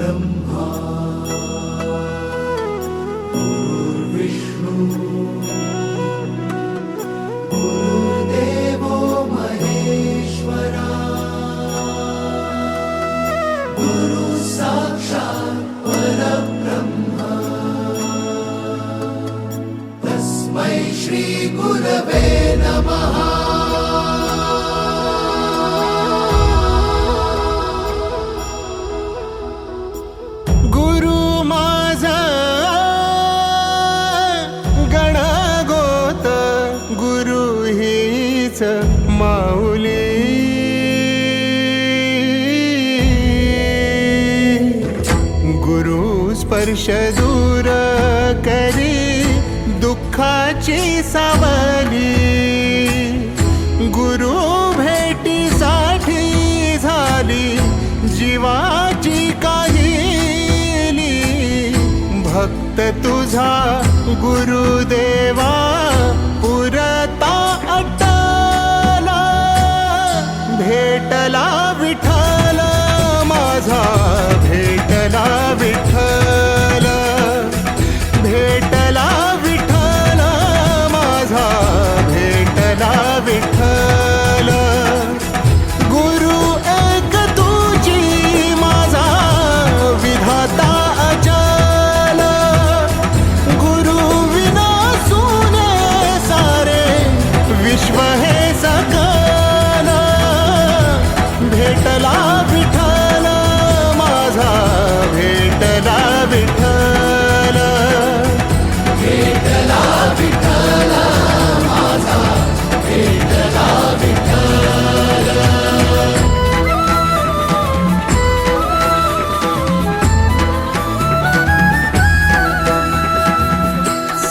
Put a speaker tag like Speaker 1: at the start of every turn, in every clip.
Speaker 1: ब्रह्मा गुरुर्विष्णु गुरुर्देवो महेश्वरा गुरु साक्षात् परब्रह्म तस्मै श्री गुरवे नमः।
Speaker 2: माऊली गुरु स्पर्श दूर करी दुःखाची सावली गुरु भेटीसाठी झाली जीवाची काहिली भक्त तुझा गुरुदेवा पुरता भेटला विठ्ठल माझा भेटला विठ्ठल भेटला विठ्ठल माझा भेटला विठ्ठल गुरु एक तुझी माझा विधाता अचल गुरु विना सुने सारे विश्व हे सकल भेटला विठ्ठल माझा भेटला विठ्ठल
Speaker 1: भेटला विठ्ठल माझा भेटला विठ्ठल।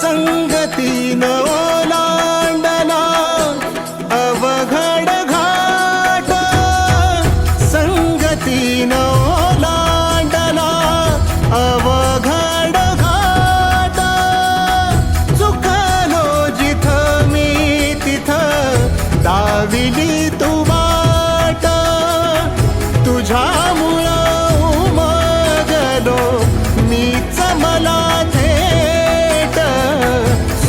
Speaker 2: संगतीन ओलांडला अवघड घाट संगतीन ओलांडला अवघड घाट चुकलो जिथं मी तिथं दाविली तू वाट तुझ्यामुळं उमगलो मीच मला थेट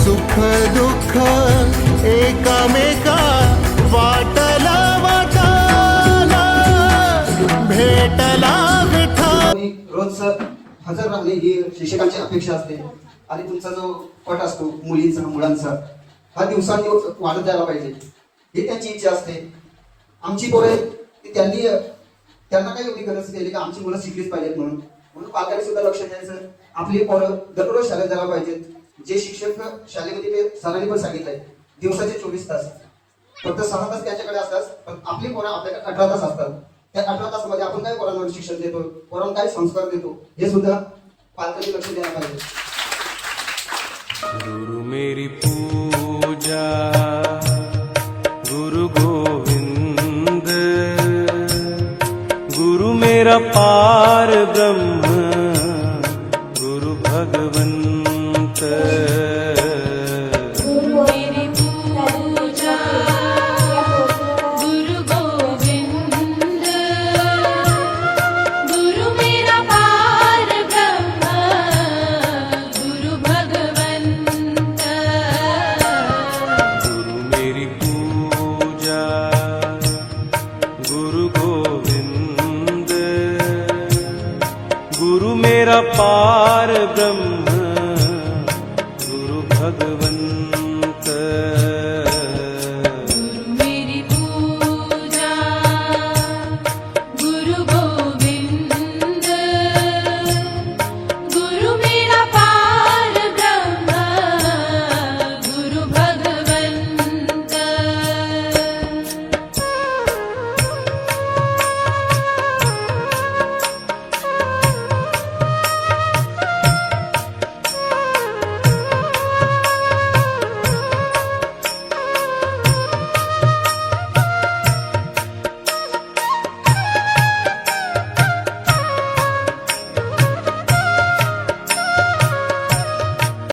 Speaker 2: सुख दुःख एकामेका वाटला वाटाला भेटला विठ्ठल।
Speaker 3: रोज हजर राहणे ही शिक्षकांची अपेक्षा असते आणि तुमचा जो पट असतो मुलींचा मुलांचा हा दिवसांदिवस वाढत जायला पाहिजे ही त्यांची इच्छा असते। आमची पोरे त्यांना काही एवढी गरज केली का आमची मुलं शिकलीच पाहिजेत म्हणून पालकांनी सुद्धा लक्ष द्यायचं आपली पोरं दररोज शाळेत जायला पाहिजेत। जे शिक्षक शाळेमध्ये ते सरांनी पण सांगितलंय दिवसाचे 24 तास फक्त 6 तास त्यांच्याकडे असतात पण आपली पोरं आपल्याकडे 18 तास असतात। त्या 18 तासामध्ये आपण काय पोरांवर शिक्षण देतो पोरांना काय संस्कार देतो हे सुद्धा पालकांनी लक्ष द्यायला पाहिजे।
Speaker 4: गुरु मेरी पूजा गुरु गोविंद गुरु मेरा पार ब्रह्म गुरु भगवंत
Speaker 5: गुरु मेरी पूजा गुरु गोविंद गुरु मेरा पार ब्रह्म गुरु भगवंत
Speaker 4: गुरु मेरी पूजा गुरु गोविंद गुरु मेरा पार ब्रह्म